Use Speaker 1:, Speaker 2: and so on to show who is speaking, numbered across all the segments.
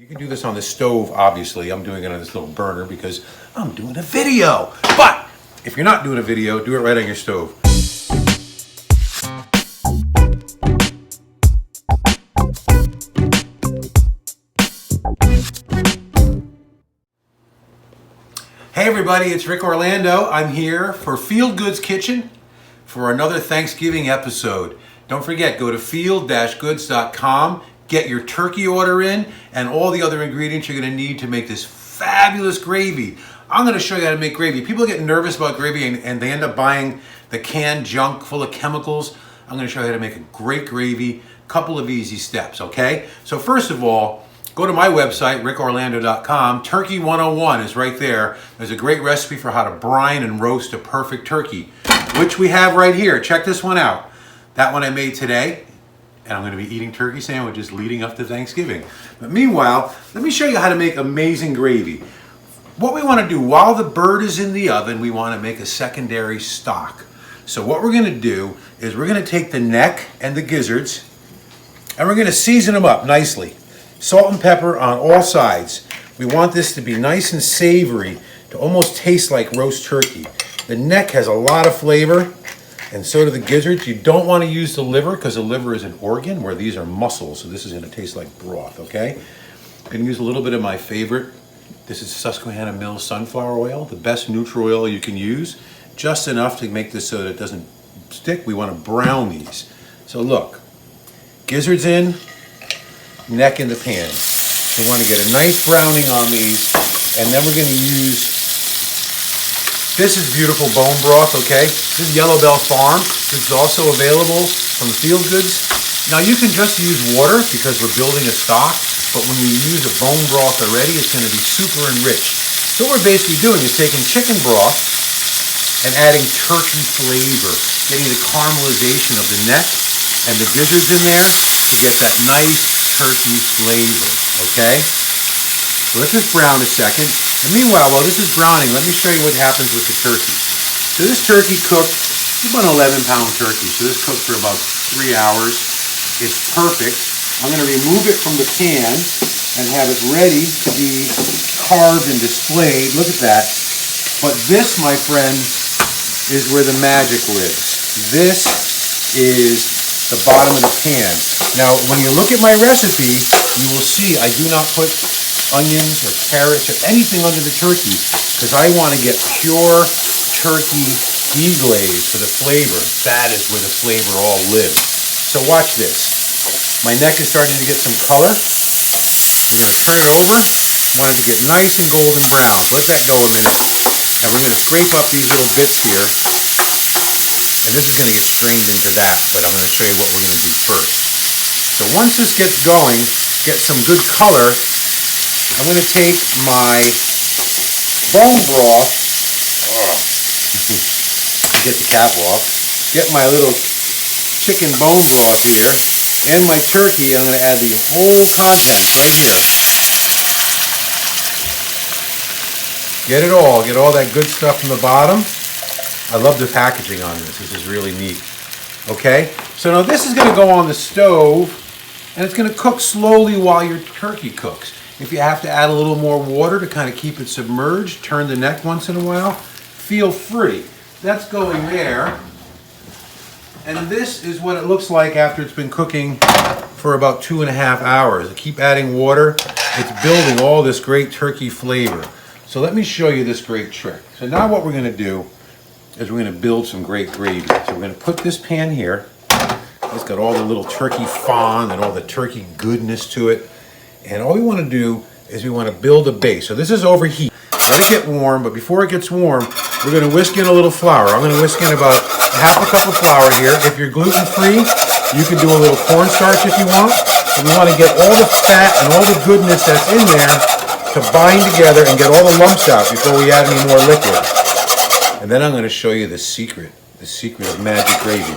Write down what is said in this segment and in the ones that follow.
Speaker 1: You can do this on the stove, obviously. I'm doing it on this little burner because I'm doing a video. But if you're not doing a video, do it right on your stove. Hey everybody, it's Rick Orlando. I'm here for Field Goods Kitchen for another Thanksgiving episode. Don't forget, go to field-goods.com, get your turkey order in, and all the other ingredients you're going to need to make this fabulous gravy. I'm going to show you how to make gravy. People get nervous about gravy and they end up buying the canned junk full of chemicals. I'm going to show you how to make a great gravy. Couple of easy steps, okay? So first of all, go to my website, rickorlando.com. Turkey 101 is right there. There's a great recipe for how to brine and roast a perfect turkey, which we have right here. Check this one out. That one I made today, and I'm going to be eating turkey sandwiches leading up to Thanksgiving. But meanwhile, let me show you how to make amazing gravy. What we want to do while the bird is in the oven, we want to make a secondary stock. So what we're going to do is we're going to take the neck and the gizzards, and we're going to season them up nicely. Salt and pepper on all sides. We want this to be nice and savory, to almost taste like roast turkey. The neck has a lot of flavor, and so do the gizzards. You don't want to use the liver because the liver is an organ, where these are muscles, so this is going to taste like broth, okay? I'm going to use a little bit of my favorite. This is Susquehanna Mills sunflower oil, the best neutral oil you can use. Just enough to make this so that it doesn't stick. We want to brown these. So look, gizzards in, neck in the pan. We want to get a nice browning on these, and then we're going to use, this is beautiful bone broth, okay? This is Yellow Bell Farm. This is also available from Field Goods. Now you can just use water because we're building a stock, but when you use a bone broth already, it's going to be super enriched. So what we're basically doing is taking chicken broth and adding turkey flavor, getting the caramelization of the neck and the gizzards in there to get that nice turkey flavor, okay? So let this brown a second. And meanwhile, while this is browning, let me show you what happens with the turkey. So this turkey cooked, it's about an 11-pound turkey, so this cooked for about 3 hours. It's perfect. I'm going to remove it from the pan and have it ready to be carved and displayed. Look at that. But this, my friends, is where the magic lives. This is the bottom of the pan. Now, when you look at my recipe, you will see I do not put onions or carrots or anything under the turkey because I want to get pure turkey deglaze for the flavor. That is where the flavor all lives. So watch this. My neck is starting to get some color. We're going to turn it over. Want it to get nice and golden brown. So let that go a minute. And we're going to scrape up these little bits here. And this is going to get strained into that, but I'm going to show you what we're going to do first. So once this gets going, get some good color, I'm going to take my bone broth, get the cap off, get my little chicken bone broth here, and my turkey. I'm going to add the whole contents right here. Get it all, get all that good stuff from the bottom. I love the packaging on this. This is really neat. Okay, so now this is going to go on the stove, and it's going to cook slowly while your turkey cooks. If you have to add a little more water to kind of keep it submerged, turn the neck once in a while, feel free. That's going there. And this is what it looks like after it's been cooking for about 2.5 hours. I keep adding water. It's building all this great turkey flavor. So let me show you this great trick. So now what we're going to do is we're going to build some great gravy. So we're going to put this pan here. It's got all the little turkey fond and all the turkey goodness to it. And all we want to do is we want to build a base. So this is overheat. Let it get warm, but before it gets warm, we're going to whisk in a little flour. I'm going to whisk in about half a cup of flour here. If you're gluten-free, you can do a little cornstarch if you want. And we want to get all the fat and all the goodness that's in there to bind together and get all the lumps out before we add any more liquid. And then I'm going to show you the secret of magic gravy.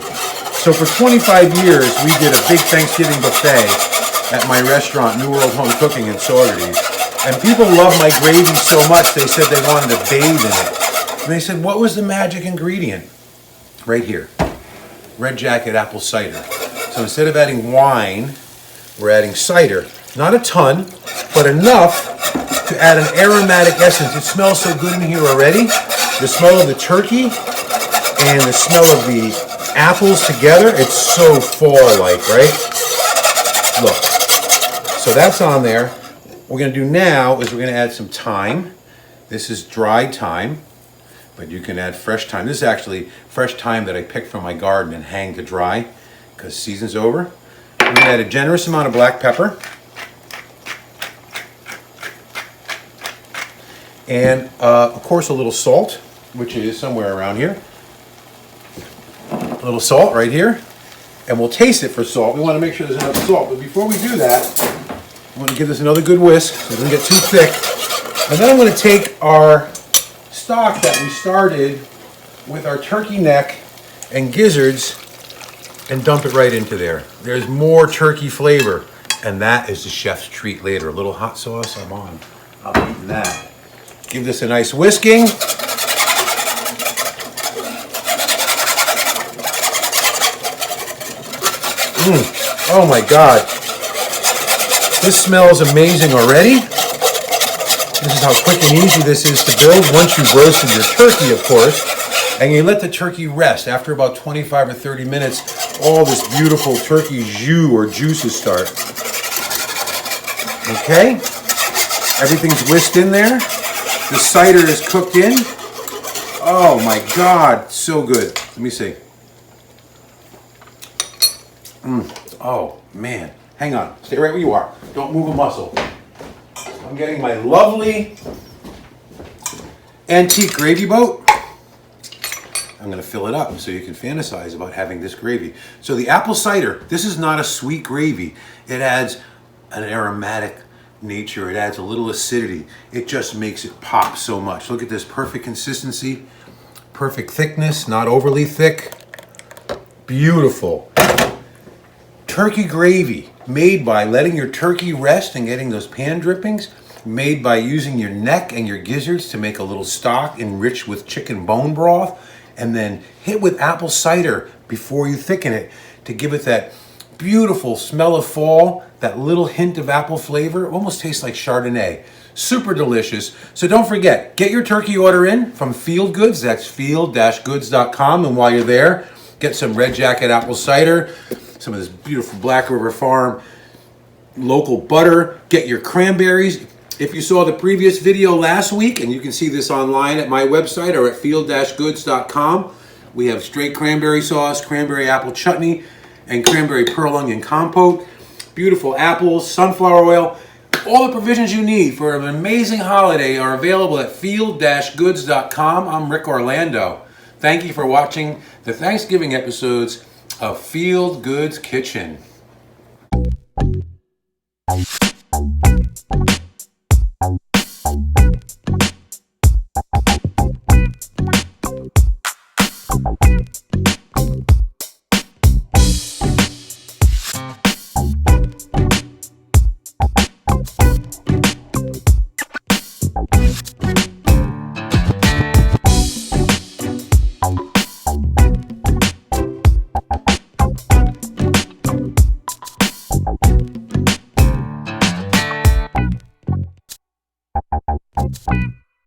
Speaker 1: So for 25 years, we did a big Thanksgiving buffet at my restaurant, New World Home Cooking in Saugerties. And people loved my gravy so much, they said they wanted to bathe in it. And they said, what was the magic ingredient? Right here, Red Jacket apple cider. So instead of adding wine, we're adding cider. Not a ton, but enough to add an aromatic essence. It smells so good in here already. The smell of the turkey and the smell of the apples together, it's so fall-like, right? Look, so that's on there. What we're going to do now is we're going to add some thyme. This is dried thyme, but you can add fresh thyme. This is actually fresh thyme that I picked from my garden and hang to dry because season's over. We're going to add a generous amount of black pepper. And of course a little salt, which is somewhere around here. A little salt right here. And we'll taste it for salt. We want to make sure there's enough salt. But before we do that, I'm going to give this another good whisk so it doesn't get too thick. And then I'm going to take our stock that we started with our turkey neck and gizzards and dump it right into there. There's more turkey flavor. And that is the chef's treat later. A little hot sauce, I'm eating that. Give this a nice whisking. Oh my God. This smells amazing already. This is how quick and easy this is to build once you've roasted your turkey, of course. And you let the turkey rest. After about 25 or 30 minutes, all this beautiful turkey jus or juices start. Okay? Everything's whisked in there. The cider is cooked in. Oh my God, so good. Let me see. Oh man, hang on. Stay right where you are. Don't move a muscle. I'm getting my lovely antique gravy boat. I'm going to fill it up so you can fantasize about having this gravy. So the apple cider, this is not a sweet gravy. It adds an aromatic nature. It adds a little acidity. It just makes it pop so much. Look at this perfect consistency, perfect thickness, not overly thick. Beautiful. Turkey gravy, made by letting your turkey rest and getting those pan drippings, made by using your neck and your gizzards to make a little stock enriched with chicken bone broth, and then hit with apple cider before you thicken it to give it that beautiful smell of fall, that little hint of apple flavor. It almost tastes like Chardonnay. Super delicious. So don't forget, get your turkey order in from Field Goods. That's field-goods.com. And while you're there, get some Red Jacket apple cider, some of this beautiful Black River Farm local butter. Get your cranberries. If you saw the previous video last week, and you can see this online at my website or at field-goods.com, we have straight cranberry sauce, cranberry apple chutney, and cranberry pearl onion compote. Beautiful apples, sunflower oil. All the provisions you need for an amazing holiday are available at field-goods.com. I'm Rick Orlando. Thank you for watching the Thanksgiving episodes of Field Goods Kitchen.